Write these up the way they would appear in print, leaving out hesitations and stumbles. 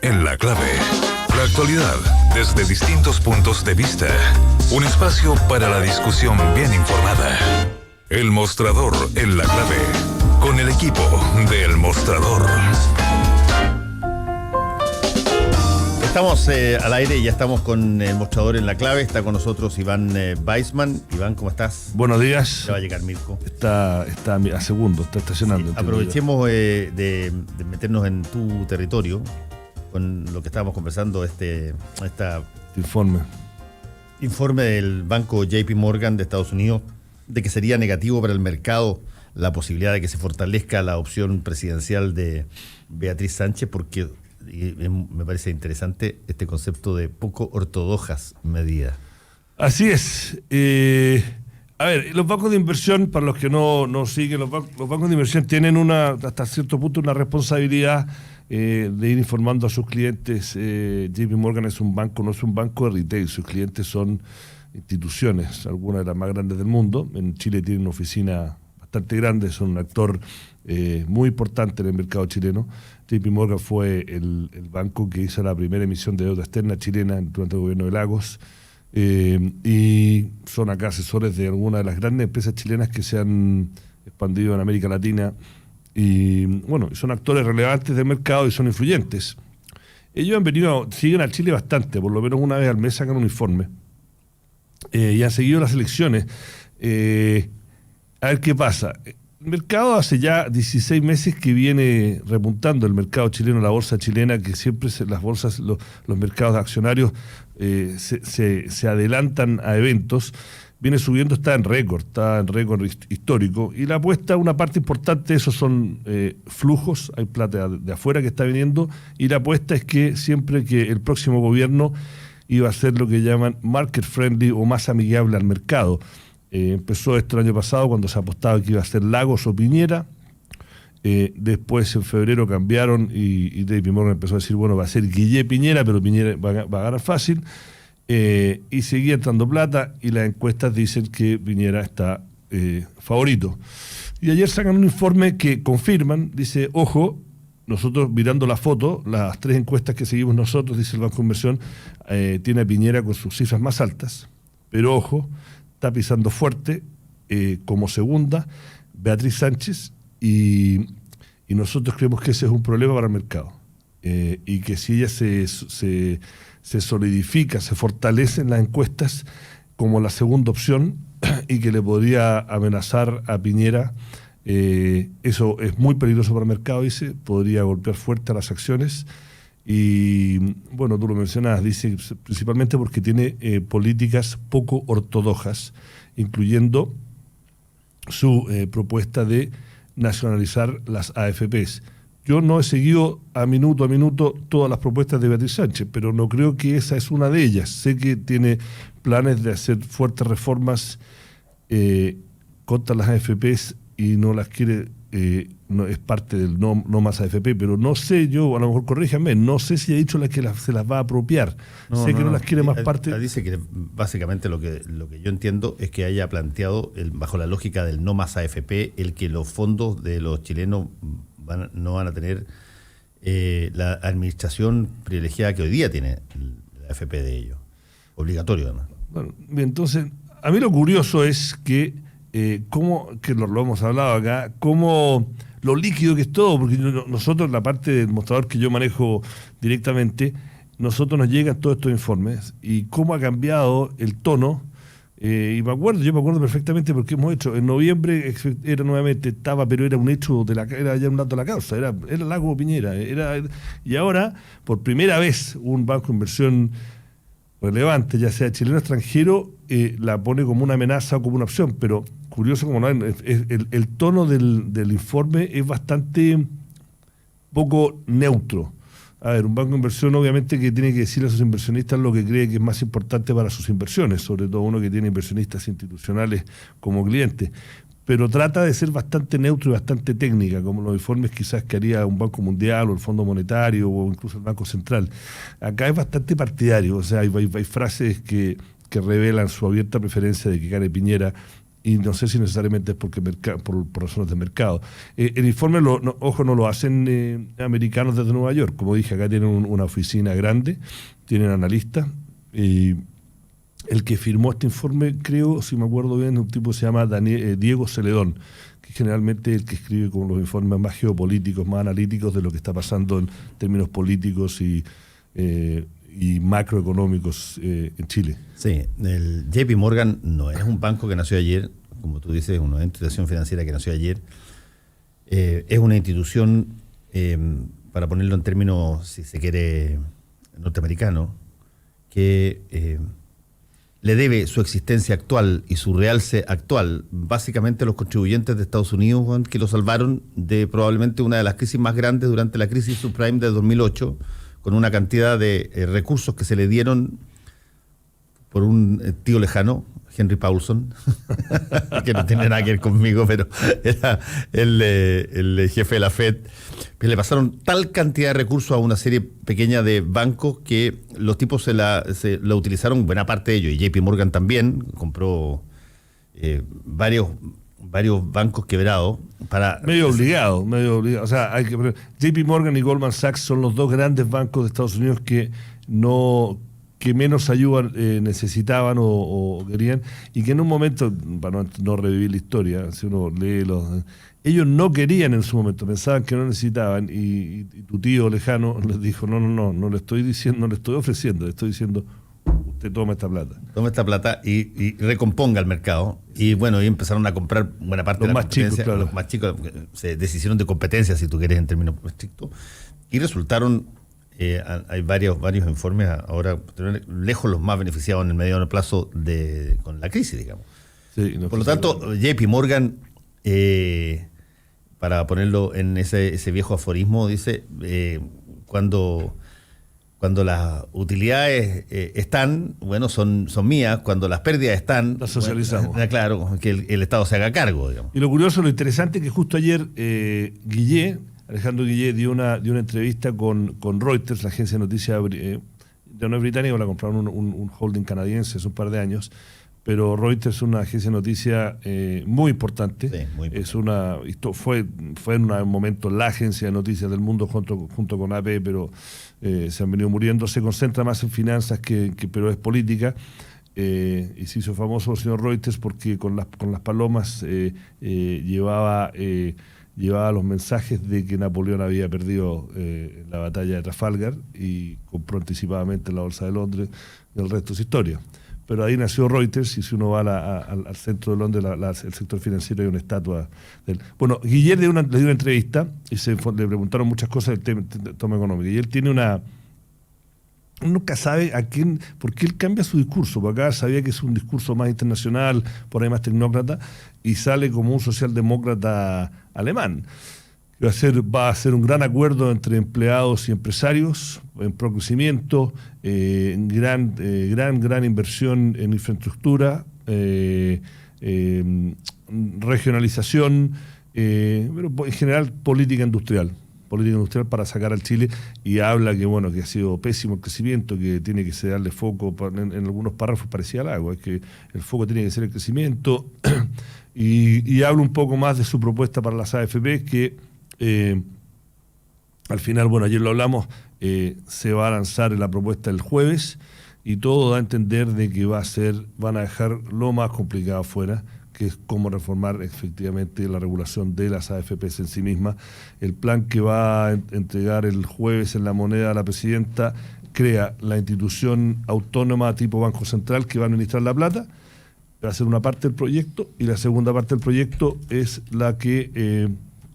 en la clave. La actualidad desde distintos puntos de vista. Un espacio para la discusión bien informada. El Mostrador en la clave. Con el equipo del Mostrador. Estamos al aire y ya estamos con el Mostrador en la clave. Está con nosotros Iván Weissman. Iván, ¿cómo estás? Buenos días. Ya va a llegar Mirko. Está a segundo, está estacionando. Sí, aprovechemos de meternos en tu territorio con lo que estábamos conversando, informe del banco JP Morgan de Estados Unidos de que sería negativo para el mercado la posibilidad de que se fortalezca la opción presidencial de Beatriz Sánchez, porque me parece interesante este concepto de poco ortodoxas medidas. Así es. A ver, los bancos de inversión, para los que no siguen, los bancos de inversión tienen hasta cierto punto una responsabilidad de ir informando a sus clientes. JP Morgan es un banco, no es un banco de retail, sus clientes son instituciones, algunas de las más grandes del mundo. En Chile tienen una oficina bastante grande, son un actor muy importante en el mercado chileno. JP Morgan fue el banco que hizo la primera emisión de deuda externa chilena durante el gobierno de Lagos, y son acá asesores de algunas de las grandes empresas chilenas que se han expandido en América Latina, y bueno, son actores relevantes del mercado y son influyentes. Ellos siguen a Chile bastante, por lo menos una vez al mes sacan un informe, y han seguido las elecciones. A ver qué pasa. El mercado hace ya 16 meses que viene repuntando el mercado chileno, la bolsa chilena, que siempre las bolsas, los mercados accionarios se adelantan a eventos. Viene subiendo, está en récord histórico. Y la apuesta, una parte importante de eso son flujos, hay plata de afuera que está viniendo, y la apuesta es que siempre que el próximo gobierno iba a ser lo que llaman market friendly o más amigable al mercado. Empezó esto el año pasado cuando se apostaba que iba a ser Lagos o Piñera. Después en febrero cambiaron y JP Morgan empezó a decir, bueno, va a ser Guillé Piñera, pero Piñera va a ganar fácil. Y seguía entrando plata y las encuestas dicen que Piñera está favorito. Y ayer sacan un informe que confirman, dice, ojo, nosotros mirando la foto, las 3 encuestas que seguimos nosotros, dice el Banco de Inversión, tiene a Piñera con sus cifras más altas, pero ojo, está pisando fuerte como segunda Beatriz Sánchez, y nosotros creemos que ese es un problema para el mercado, y que si ella se solidifica, se fortalece en las encuestas como la segunda opción y que le podría amenazar a Piñera, eso es muy peligroso para el mercado, dice, podría golpear fuerte a las acciones. Y bueno, tú lo mencionabas, dice principalmente porque tiene políticas poco ortodoxas, incluyendo su propuesta de nacionalizar las AFPs. Yo no he seguido a minuto todas las propuestas de Beatriz Sánchez, pero no creo que esa es una de ellas. Sé que tiene planes de hacer fuertes reformas contra las AFPs y no las quiere, no es parte del no más AFP, pero no sé, yo a lo mejor corríjame, no sé si ha dicho que se las va a apropiar. Sé que no las quiere más parte. Dice que básicamente lo que yo entiendo es que haya planteado, bajo la lógica del no más AFP, el que los fondos de los chilenos no van a tener la administración privilegiada que hoy día tiene la AFP de ellos. Obligatorio, además. Bueno, bien, entonces, a mí lo curioso es que cómo, que lo hemos hablado acá, cómo lo líquido que es todo, porque nosotros, la parte del mostrador que yo manejo directamente, nosotros nos llegan todos estos informes y cómo ha cambiado el tono. Y yo me acuerdo perfectamente porque hemos hecho, en noviembre era nuevamente, pero era un hecho, era ya un dato de la causa, era Lago Piñera, y ahora, por primera vez, un banco de inversión relevante, ya sea chileno o extranjero, la pone como una amenaza o como una opción, pero curioso como no, el tono del informe es bastante poco neutro. A ver, un banco de inversión obviamente que tiene que decirle a sus inversionistas lo que cree que es más importante para sus inversiones, sobre todo uno que tiene inversionistas institucionales como clientes, pero trata de ser bastante neutro y bastante técnica, como los informes quizás que haría un Banco Mundial o el Fondo Monetario o incluso el Banco Central. Acá es bastante partidario, o sea, hay frases que revelan su abierta preferencia de que gane Piñera, y no sé si necesariamente es porque por razones de mercado. El informe, no lo hacen americanos desde Nueva York. Como dije, acá tienen una oficina grande, tienen analistas, y el que firmó este informe, creo, si me acuerdo bien, un tipo que se llama Diego Celedón, que generalmente es el que escribe como los informes más geopolíticos, más analíticos de lo que está pasando en términos políticos y macroeconómicos en Chile. Sí, el JP Morgan no es un banco que nació ayer, como tú dices, una institución financiera que nació ayer. Es una institución, para ponerlo en términos, si se quiere, norteamericanos, que le debe su existencia actual y su realce actual básicamente a los contribuyentes de Estados Unidos, Juan, que lo salvaron de probablemente una de las crisis más grandes durante la crisis subprime de 2008, con una cantidad de recursos que se le dieron por un tío lejano, Henry Paulson, que no tiene nada que ver conmigo, pero era el jefe de la Fed. Pero le pasaron tal cantidad de recursos a una serie pequeña de bancos que los tipos se la utilizaron, buena parte de ellos, y JP Morgan también compró varios bancos quebrados para... Medio obligado. O sea, JP Morgan y Goldman Sachs son los dos grandes bancos de Estados Unidos que menos ayuda necesitaban o querían, y que en un momento, para no revivir la historia, si uno lee ellos no querían en su momento, pensaban que no necesitaban, y tu tío lejano les dijo, no le estoy diciendo, no le estoy ofreciendo, le estoy diciendo, usted toma esta plata. Toma esta plata y recomponga el mercado. Y bueno, y empezaron a comprar buena parte de la competencia. Chicos, claro. Los más chicos se deshicieron de competencia, si tú quieres, en términos estrictos. Y resultaron, hay varios informes ahora, lejos los más beneficiados en el mediano plazo con la crisis, digamos. Sí, por lo tanto, JP Morgan, para ponerlo en ese viejo aforismo, dice, cuando las utilidades están, bueno, son mías, cuando las pérdidas están, las socializamos. Bueno, claro, que el Estado se haga cargo, digamos. Y lo curioso, lo interesante es que justo ayer Alejandro Guillé dio una entrevista con Reuters, la agencia de noticias ya no es británica, la compraron un holding canadiense hace un par de años, pero Reuters es una agencia de noticias muy importante. Sí, muy importante. Fue en un momento la agencia de noticias del mundo junto con AP, pero se han venido muriendo. Se concentra más en finanzas pero es política. Y se hizo famoso el señor Reuters porque con las palomas llevaba los mensajes de que Napoleón había perdido la batalla de Trafalgar, y compró anticipadamente la Bolsa de Londres, y el resto es historia. Pero ahí nació Reuters, y si uno va al centro de Londres, el sector financiero, hay una estatua de él. Bueno, Guillermo le dio una entrevista y le preguntaron muchas cosas del tema económico. Y él tiene uno nunca sabe por qué él cambia su discurso. Porque acá sabía que es un discurso más internacional, por ahí más tecnócrata, y sale como un socialdemócrata alemán. Va a ser un gran acuerdo entre empleados y empresarios en pro crecimiento, gran inversión en infraestructura, regionalización, pero en general política industrial para sacar al Chile, y habla que ha sido pésimo el crecimiento, que tiene que darle foco, en algunos párrafos parecía al agua, es que el foco tiene que ser el crecimiento, y habla un poco más de su propuesta para las AFP, que al final, ayer lo hablamos, se va a lanzar la propuesta el jueves, y todo da a entender de que van a dejar lo más complicado afuera, que es cómo reformar efectivamente la regulación de las AFPs en sí mismas. El plan que va a entregar el jueves en la moneda a la presidenta crea la institución autónoma tipo Banco Central que va a administrar la plata. Va a ser una parte del proyecto, y la segunda parte del proyecto es la que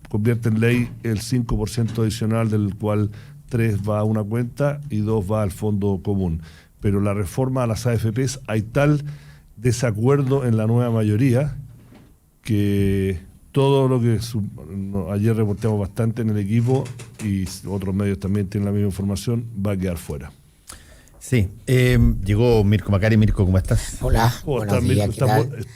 convierte en ley el 5% adicional, del cual 3 va a una cuenta y 2 va al fondo común. Pero la reforma a las AFPs, hay tal desacuerdo en la nueva mayoría que todo lo que ayer reportamos bastante en el equipo, y otros medios también tienen la misma información, va a quedar fuera. Sí, llegó Mirko Macari. Mirko, ¿cómo estás? Hola, buenos días, Mirko,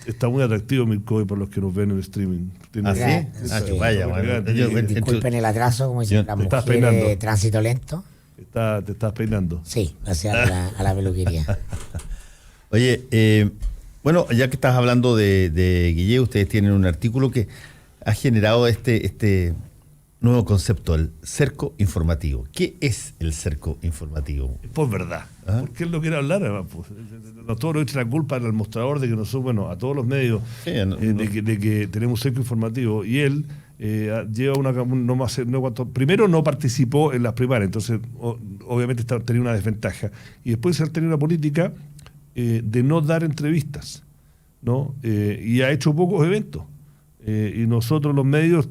está muy atractivo Mirko hoy para los que nos ven en el streaming. ¿Ah, sí? Vaya, disculpen el atraso, como dicen las mujeres, tránsito lento. ¿Te estás peinando? Sí, gracias a la peluquería. Oye, Bueno, ya que estás hablando de Guille, ustedes tienen un artículo que ha generado este nuevo concepto, el cerco informativo. ¿Qué es el cerco informativo? Pues verdad. ¿Ah? Porque él no quiere hablar, además. Pues. Nosotros echa la culpa al mostrador de que nosotros, bueno, a todos los medios, sí, de que tenemos cerco informativo. Y él lleva primero no participó en las primarias, entonces obviamente tenía una desventaja. Y después él tenía una política de no dar entrevistas, ¿no? Y ha hecho pocos eventos. Y nosotros los medios,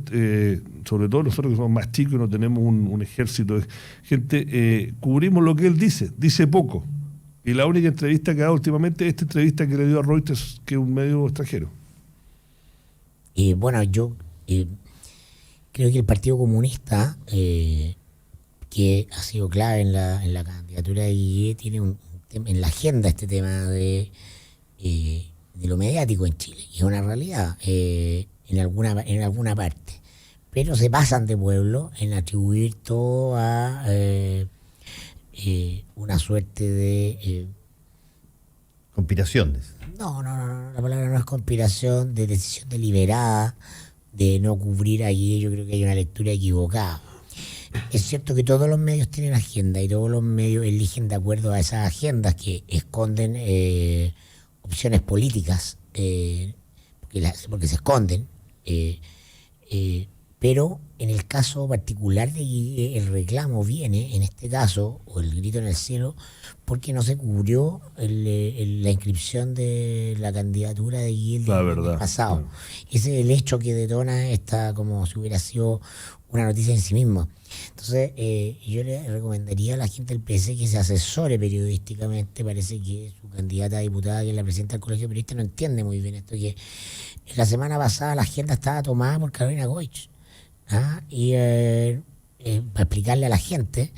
sobre todo nosotros que somos más chicos y no tenemos un ejército de gente, cubrimos lo que él dice poco. Y la única entrevista que ha dado últimamente es esta entrevista que le dio a Reuters, que es un medio extranjero. Bueno, yo creo que el Partido Comunista, que ha sido clave en la candidatura de Guille, tiene en la agenda este tema de lo mediático en Chile, y es una realidad. En alguna parte, pero se pasan de pueblo en atribuir todo a una suerte de conspiraciones. No, la palabra no es conspiración, de decisión deliberada de no cubrir allí. Yo creo que hay una lectura equivocada. Es cierto que todos los medios tienen agenda y todos los medios eligen de acuerdo a esas agendas que esconden opciones políticas, porque se esconden. Pero en el caso particular de Guille, el reclamo viene, en este caso, o el grito en el cielo, porque no se cubrió la inscripción de la candidatura de Guille el año pasado. Claro. Ese es el hecho que detona esta, como si hubiera sido una noticia en sí misma. Entonces, yo le recomendaría a la gente del PC que se asesore periodísticamente. Parece que su candidata a diputada, que es la presidenta del Colegio de Periodistas, no entiende muy bien esto, que la semana pasada la agenda estaba tomada por Carolina Goich. Y para explicarle a la gente,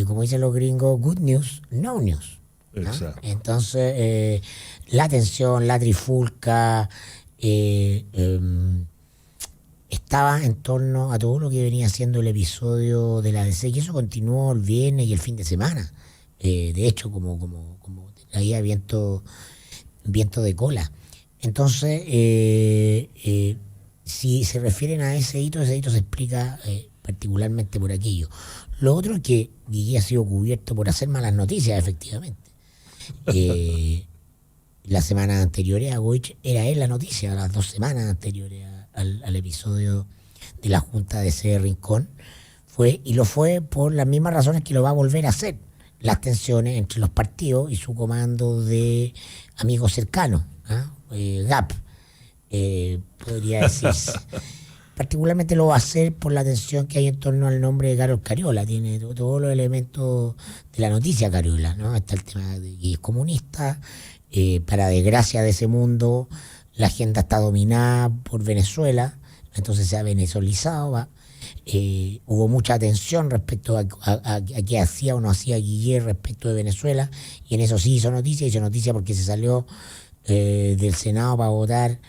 como dicen los gringos, good news, no news. Exacto. Entonces, la tensión, la trifulca, estaba en torno a todo lo que venía siendo el episodio de la DC, y eso continuó el viernes y el fin de semana. De hecho, como traía viento de cola. Entonces, si se refieren a ese hito se explica particularmente por aquello. Lo otro es que Guille ha sido cubierto por hacer malas noticias, efectivamente. Las semanas anteriores a Goich era él la noticia, las 2 semanas anteriores al episodio de la Junta de ese Rincón, lo fue por las mismas razones que lo va a volver a hacer: las tensiones entre los partidos y su comando de amigos cercanos, GAP, podría decirse. Particularmente lo va a hacer por la tensión que hay en torno al nombre de Carol Cariola. Tiene todos los elementos de la noticia Cariola, ¿no? Está el tema de que es comunista. Para desgracia de ese mundo, la agenda está dominada por Venezuela, entonces se ha venezolizado. Hubo mucha atención respecto a qué hacía o no hacía Guille respecto de Venezuela, y en eso sí hizo noticia porque se salió del Senado para votar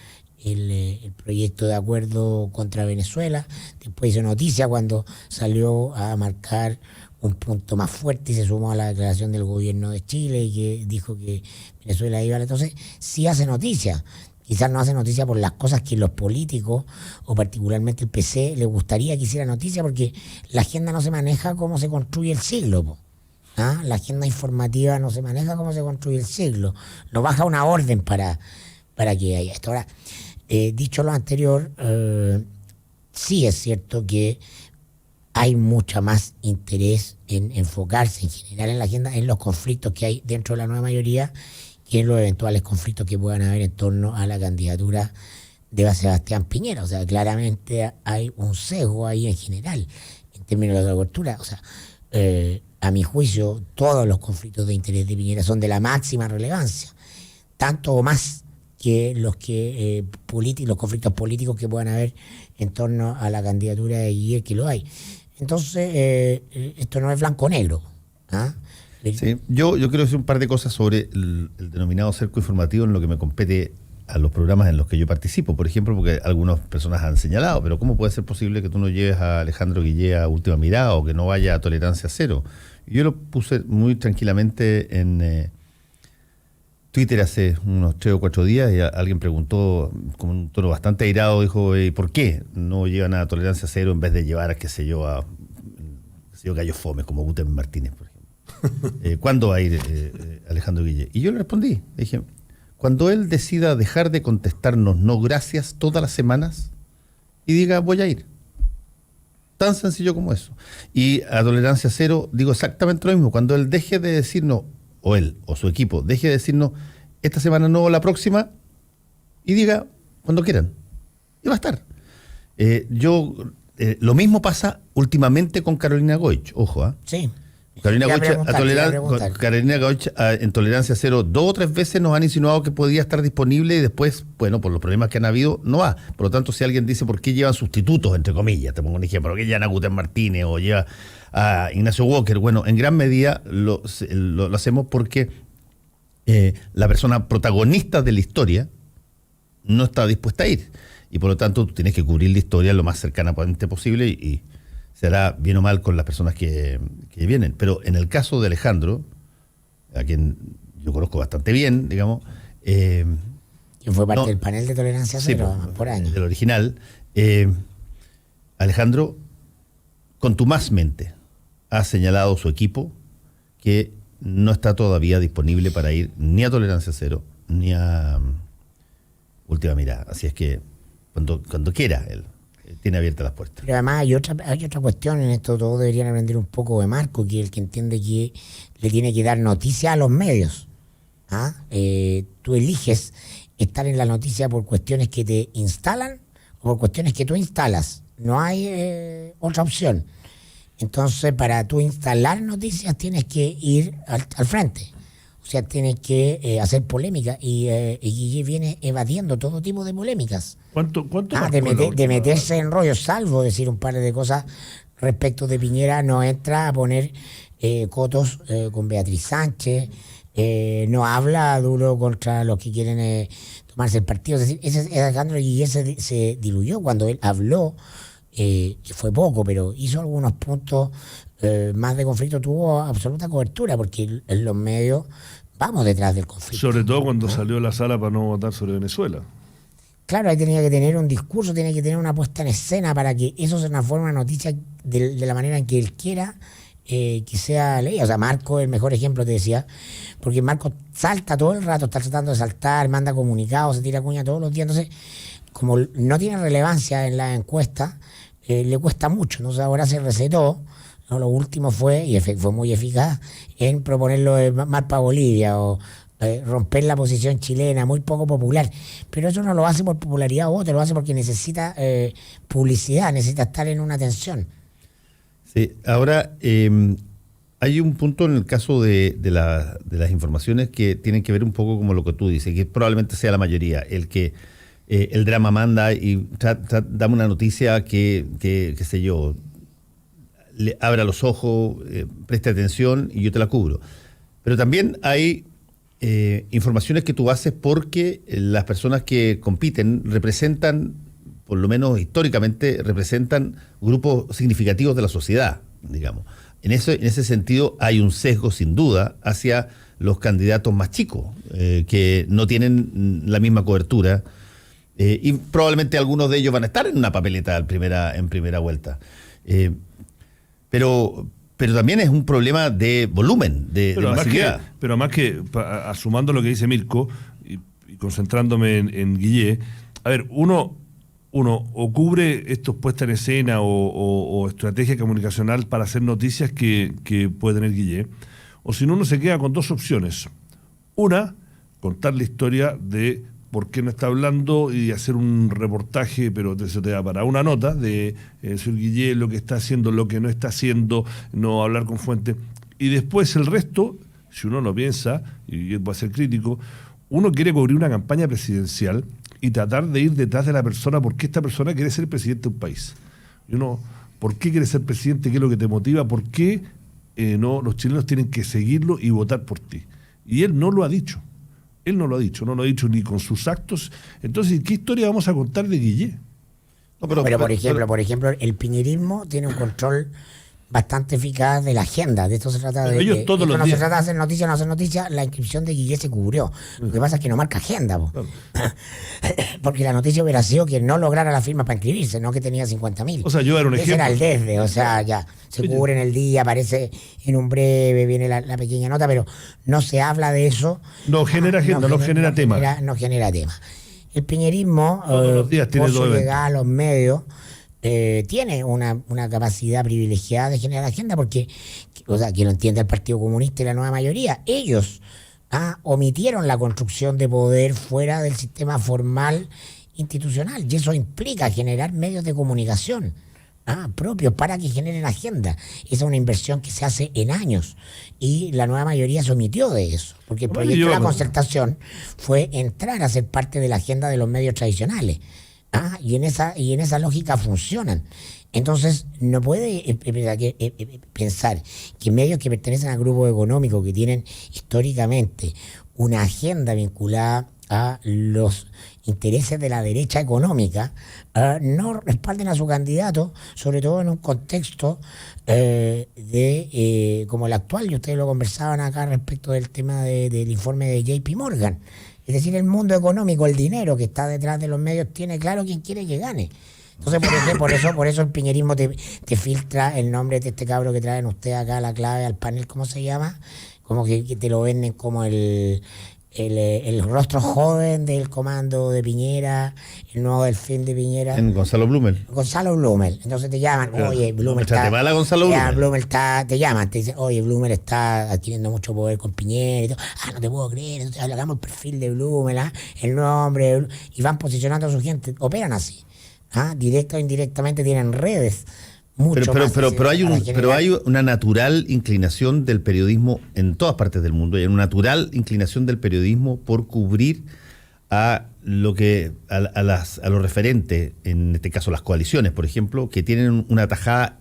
el proyecto de acuerdo contra Venezuela. Después hizo noticia cuando salió a marcar un punto más fuerte y se sumó a la declaración del gobierno de Chile y que dijo que Venezuela iba a... Entonces sí hace noticia. Quizás no hace noticia por las cosas que los políticos, o particularmente el PC, les gustaría que hiciera noticia, porque la agenda no se maneja como se construye el siglo. La agenda informativa no se maneja como se construye el siglo. No baja una orden para que haya esto. Ahora, dicho lo anterior, sí es cierto que hay mucha más interés en enfocarse en general en la agenda, en los conflictos que hay dentro de la nueva mayoría, que en los eventuales conflictos que puedan haber en torno a la candidatura de Sebastián Piñera. O sea, claramente hay un sesgo ahí en general, en términos de la cobertura. O sea, a mi juicio, todos los conflictos de interés de Piñera son de la máxima relevancia, tanto o más que los los conflictos políticos que puedan haber en torno a la candidatura de Guille, que lo hay. Entonces, esto no es blanco-negro. Sí, yo quiero decir un par de cosas sobre el denominado cerco informativo en lo que me compete a los programas en los que yo participo. Por ejemplo, porque algunas personas han señalado, pero ¿cómo puede ser posible que tú no lleves a Alejandro Guille a Última Mirada o que no vaya a Tolerancia Cero? Yo lo puse muy tranquilamente en Twitter hace unos 3 o 4 días y alguien preguntó con un tono bastante airado, dijo, ¿por qué no llevan a tolerancia cero en vez de llevar a, qué sé yo, gallos fomes como Guten Martínez, por ejemplo? ¿Cuándo va a ir Alejandro Guille? Y yo le respondí, le dije, cuando él decida dejar de contestarnos no gracias todas las semanas y diga voy a ir. Tan sencillo como eso. Y a tolerancia cero digo exactamente lo mismo. Cuando él deje de decirnos, o él o su equipo, deje de decirnos esta semana no o la próxima, y diga cuando quieran. Y va a estar. Lo mismo pasa últimamente con Carolina Goich. Ojo, Sí. Carolina Goich en tolerancia cero 2 o 3 veces nos han insinuado que podía estar disponible y después, bueno, por los problemas que han habido, no va. Por lo tanto, si alguien dice por qué llevan sustitutos, entre comillas, te pongo un ejemplo, ¿por qué llevan a Guten Martínez o lleva a Ignacio Walker? Bueno, en gran medida lo hacemos porque la persona protagonista de la historia no está dispuesta a ir. Y por lo tanto, tú tienes que cubrir la historia lo más cercanamente posible y se hará bien o mal con las personas que vienen. Pero en el caso de Alejandro, a quien yo conozco bastante bien, digamos... que fue parte del panel de tolerancia cero por año. Del original. Alejandro, contumazmente, ha señalado su equipo que no está todavía disponible para ir ni a tolerancia cero, ni a Última Mirada. Así es que cuando quiera él tiene abiertas las puertas. Pero además hay otra cuestión en esto. Todos deberían aprender un poco de Marco, que es el que entiende que le tiene que dar noticia a los medios. Tú eliges estar en la noticia por cuestiones que te instalan o por cuestiones que tú instalas. No hay otra opción. Entonces, para tú instalar noticias tienes que ir al frente. O sea, tienes que hacer polémica y Guille viene evadiendo todo tipo de polémicas. ¿Cuánto de meterse en rollos, salvo decir un par de cosas respecto de Piñera, no entra a poner cotos con Beatriz Sánchez, no habla duro contra los que quieren tomarse el partido. Es decir, Alejandro Guille se diluyó cuando él habló, que fue poco, pero hizo algunos puntos más de conflicto, tuvo absoluta cobertura, porque en los medios vamos detrás del conflicto. Sobre todo cuando salió a la sala para no votar sobre Venezuela. Claro, ahí tenía que tener un discurso, tenía que tener una puesta en escena para que eso se transforme en una noticia de la manera en que él quiera que sea leída. O sea, Marco es el mejor ejemplo, te decía, porque Marco salta todo el rato, está tratando de saltar, manda comunicados, se tira cuña todos los días. Entonces, como no tiene relevancia en la encuesta, le cuesta mucho. Entonces ahora se recetó. No, lo último fue, y fue muy eficaz, en proponerlo de Mar para Bolivia o romper la posición chilena, muy poco popular. Pero eso no lo hace por popularidad o otro, lo hace porque necesita publicidad, necesita estar en una tensión. Sí, ahora hay un punto en el caso de las informaciones que tienen que ver un poco como lo que tú dices, que probablemente sea la mayoría, el que el drama manda y dame una noticia que qué sé yo, le abra los ojos, preste atención y yo te la cubro. Pero también hay informaciones que tú haces porque las personas que compiten representan, por lo menos históricamente, representan grupos significativos de la sociedad, digamos. En ese sentido hay un sesgo sin duda hacia los candidatos más chicos, que no tienen la misma cobertura, y probablemente algunos de ellos van a estar en una papeleta en primera vuelta. Pero también es un problema de volumen, de masividad. Pero además que, sumando lo que dice Mirko y concentrándome en Guille, a ver, uno o cubre estos puestas en escena o estrategia comunicacional para hacer noticias que puede tener Guille, o si no, uno se queda con dos opciones. Una, contar la historia de por qué no está hablando y hacer un reportaje, pero eso te da para una nota de señor Guille, lo que está haciendo, lo que no está haciendo, no hablar con fuente. Y después el resto, si uno lo piensa, y va a ser crítico, uno quiere cubrir una campaña presidencial y tratar de ir detrás de la persona, porque esta persona quiere ser presidente de un país. Y uno, ¿por qué quiere ser presidente? ¿Qué es lo que te motiva? ¿Por qué los chilenos tienen que seguirlo y votar por ti? Y él no lo ha dicho. Él no lo ha dicho ni con sus actos. Entonces, ¿qué historia vamos a contar de Guille? No, pero por ejemplo, el piñerismo tiene un control bastante eficaz de la agenda. De esto se trata. Pero ellos todos los no días. se trata de hacer noticia o no hacer noticia. La inscripción de Guille se cubrió. Lo que pasa es que no marca agenda, po. Claro. Porque la noticia hubiera sido que no lograra la firma para inscribirse, no que tenía 50.000. O sea, yo era un Ese era ejemplo. el desde, o sea, ya se cubre en el día, aparece en un breve, viene la pequeña nota, pero no se habla de eso. No genera agenda, no genera tema. No genera tema. El piñerismo, Todos los días tiene por su dos eventos. llegada a los medios, tiene una capacidad privilegiada de generar agenda, porque, o sea, que lo entiende el Partido Comunista y la nueva mayoría, ellos omitieron la construcción de poder fuera del sistema formal institucional, y eso implica generar medios de comunicación propios para que generen agenda. Esa es una inversión que se hace en años, y la nueva mayoría se omitió de eso, porque el Bueno, proyecto de la yo- concertación fue entrar a ser parte de la agenda de los medios tradicionales. Y en esa lógica funcionan. Entonces, no puede pensar que medios que pertenecen a grupos económicos que tienen históricamente una agenda vinculada a los intereses de la derecha económica no respalden a su candidato, sobre todo en un contexto como el actual, y ustedes lo conversaban acá respecto del tema del informe de JP Morgan. Es decir, el mundo económico, el dinero que está detrás de los medios, tiene claro quién quiere que gane. Entonces, por eso el piñerismo te filtra el nombre de este cabro que traen ustedes acá, la clave al panel, ¿cómo se llama? Como que te lo venden como el rostro joven del comando de Piñera, el nuevo delfín de Piñera. En Gonzalo Blumel. Gonzalo Blumel. Entonces te llaman, Claro. oye, Blumel Échate bala, Gonzalo Blumel. te llaman, te dicen, oye, Blumel está adquiriendo mucho poder con Piñera y todo. No te puedo creer, entonces hagamos el perfil de Blumel, el nombre, de Blumel, y van posicionando a su gente, operan así. Directa o indirectamente tienen redes. Mucho más Pero hay para generar. hay una natural inclinación del periodismo en todas partes del mundo. Hay una natural inclinación del periodismo por cubrir a lo que a los referentes, en este caso las coaliciones, por ejemplo, que tienen una tajada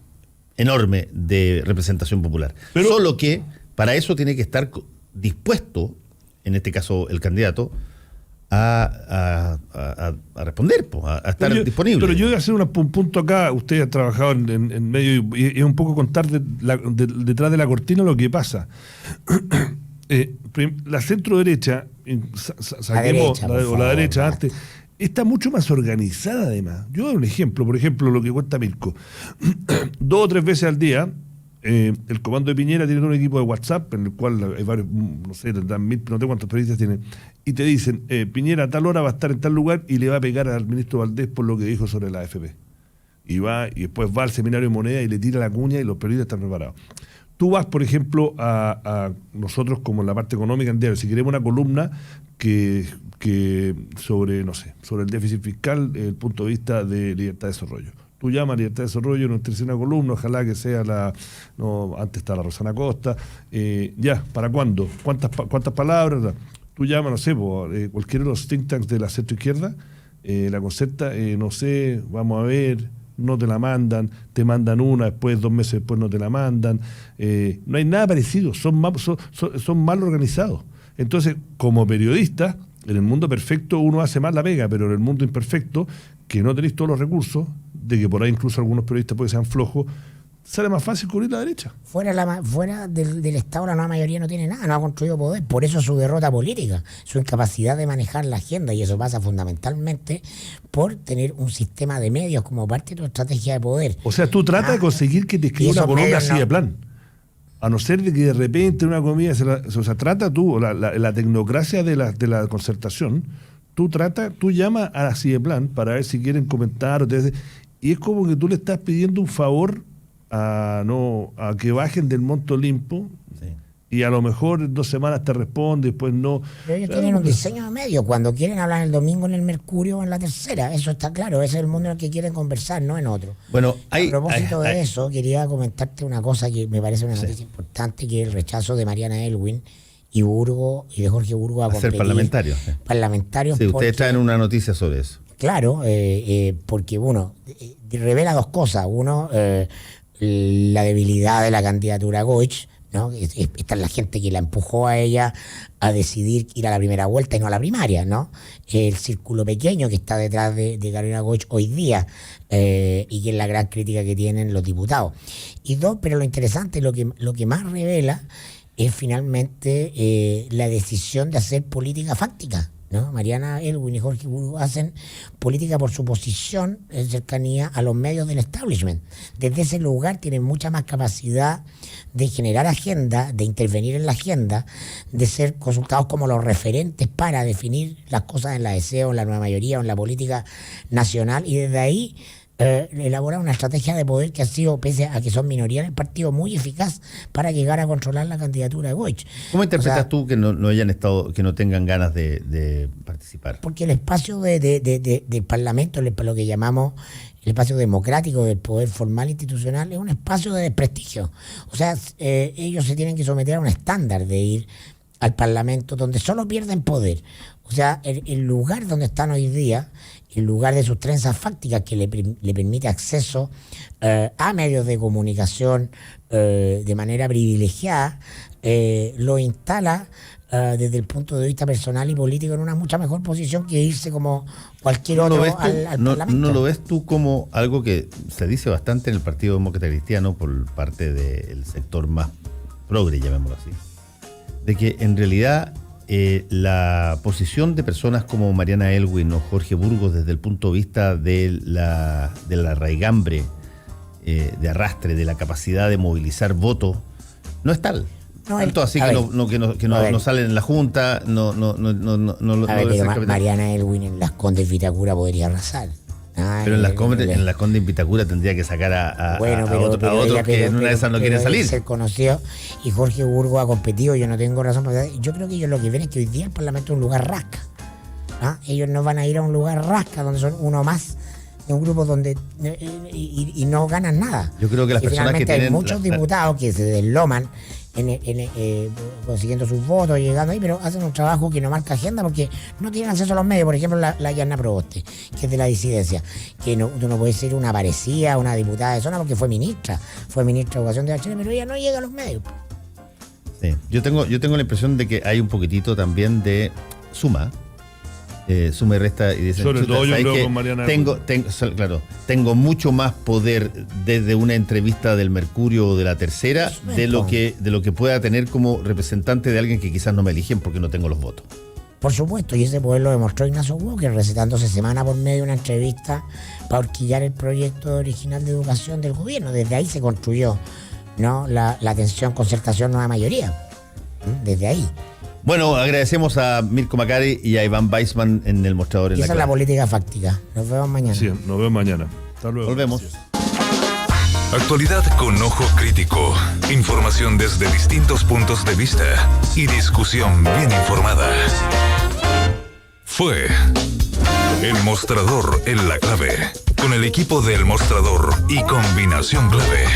enorme de representación popular. Pero- Solo que para eso tiene que estar dispuesto, en este caso el candidato, a responder, a estar disponible. Pero yo voy a hacer un punto acá. Usted ha trabajado en medio y es un poco contar detrás de la cortina lo que pasa. La centro derecha, saquemos derecha, por o la favor, derecha basta. antes, está mucho más organizada además. Yo doy un ejemplo, por ejemplo, lo que cuenta Mirko. 2 o 3 veces al día, el comando de Piñera tiene un equipo de WhatsApp en el cual hay varios, no sé, tendrán 1000, no sé cuántos periodistas tienen, y te dicen, Piñera a tal hora va a estar en tal lugar y le va a pegar al ministro Valdés por lo que dijo sobre la AFP. Y después va al seminario de moneda y le tira la cuña y los periodistas están preparados. Tú vas, por ejemplo, a nosotros como en la parte económica en diario, si queremos una columna que sobre, no sé, sobre el déficit fiscal desde el punto de vista de libertad de desarrollo. Tú llamas a libertad de desarrollo, nos interesa una columna, ojalá que sea antes está la Rosana Costa, ya, ¿para cuándo? ¿Cuántas palabras? Tú llamas, no sé, cualquiera de los think tanks de la centro-izquierda, la concerta, no sé, vamos a ver, no te la mandan, te mandan una, después 2 meses después no te la mandan, no hay nada parecido, son mal organizados. Entonces, como periodista, en el mundo perfecto uno hace más la pega, pero en el mundo imperfecto, que no tenéis todos los recursos, de que por ahí incluso algunos periodistas pueden ser flojos, sale más fácil cubrir la derecha. Fuera del Estado, la nueva mayoría no tiene nada, no ha construido poder. Por eso su derrota política, su incapacidad de manejar la agenda, y eso pasa fundamentalmente por tener un sistema de medios como parte de tu estrategia de poder. O sea, tú tratas de conseguir que te escriba y una esos columna medios así no. de plan. A no ser de que de repente una comida, o sea, trata tú, la tecnocracia de la concertación, tú llamas a así de plan para ver si quieren comentar, y es como que tú le estás pidiendo un favor a que bajen del monto limpo, Sí. y a lo mejor en 2 semanas te responde, después no. Pero ellos Claro, tienen un pues, diseño de medios. Cuando quieren hablar el domingo en el Mercurio o en la Tercera, eso está claro. Ese es el mundo en el que quieren conversar, no en otro. Bueno, A propósito de eso, quería comentarte una cosa que me parece una noticia importante, que es el rechazo de Mariana Elwin y de Jorge Burgo a ser competir. parlamentarios. Parlamentarios. Sí, porque- ustedes traen una noticia sobre eso. Claro, porque revela 2 cosas. Uno, la debilidad de la candidatura Goich, ¿no? Esta es la gente que la empujó a ella a decidir ir a la primera vuelta y no a la primaria, ¿no? El círculo pequeño que está detrás de Carolina Goich hoy día, y que es la gran crítica que tienen los diputados. Y dos, pero lo interesante, lo que más revela es finalmente la decisión de hacer política fáctica, ¿no? Mariana Elwin y Jorge Burgos hacen política por su posición en cercanía a los medios del establishment. Desde ese lugar tienen mucha más capacidad de generar agenda, de intervenir en la agenda, de ser consultados como los referentes para definir las cosas en la deseo, en la nueva mayoría o en la política nacional, y desde ahí elaborar una estrategia de poder que ha sido, pese a que son minoría en el partido, muy eficaz para llegar a controlar la candidatura de Goich. ¿Cómo interpretas tú que no hayan estado, que no tengan ganas de participar? Porque el espacio del Parlamento, lo que llamamos el espacio democrático del poder formal institucional, es un espacio de desprestigio. O sea, ellos se tienen que someter a un estándar de ir al Parlamento donde solo pierden poder. O sea, el lugar donde están hoy día, el lugar de sus trenzas fácticas que le permite acceso a medios de comunicación de manera privilegiada, lo instala desde el punto de vista personal y político en una mucha mejor posición que irse como cualquier otro al Parlamento. ¿No lo ves tú como algo que se dice bastante en el Partido Demócrata Cristiano por parte del sector más progre, llamémoslo así? De que en realidad la posición de personas como Mariana Elwin o Jorge Burgos desde el punto de vista de la raigambre, de arrastre, de la capacidad de movilizar votos, no es tal. Tanto así que no salen en la Junta, Mariana Elwin en Las Condes Vitacura podría arrasar. Pero en Las Condes en Vitacura tendría que sacar a otros que en una de esas no quieren salir. Ser conocido, y Jorge Burgos ha competido, yo no tengo razón para... Yo creo que ellos lo que ven es que hoy día el Parlamento es un lugar rasca. Ellos no van a ir a un lugar rasca donde son uno más de un grupo donde y no ganan nada. Yo creo que las personas que tienen... Hay muchos diputados que se desloman consiguiendo sus votos, llegando ahí, pero hacen un trabajo que no marca agenda porque no tienen acceso a los medios. Por ejemplo, la Yanna Proboste, que es de la disidencia, que no puede ser una parecida, una diputada de zona porque fue ministra de Educación de Chile, pero ella no llega a los medios. Sí. Yo tengo la impresión de que hay un poquitito también de suma y resta, y dicen, sobre todo yo creo con Mariana tengo mucho más poder desde una entrevista del Mercurio o de La Tercera de lo que pueda tener como representante de alguien que quizás no me eligen porque no tengo los votos. Por supuesto, y ese poder lo demostró Ignacio Walker, recetándose semana por medio una entrevista para horquillar el proyecto original de educación del gobierno. Desde ahí se construyó, ¿no?, la atención, concertación, nueva mayoría. Desde ahí. Bueno, agradecemos a Mirko Macari y a Iván Weissman en el mostrador. Esa es la política fáctica. Nos vemos mañana. Sí, nos vemos mañana. Hasta luego. Volvemos. Actualidad con ojo crítico. Información desde distintos puntos de vista y discusión bien informada. Fue El Mostrador en la Clave, con el equipo del Mostrador y Combinación Clave.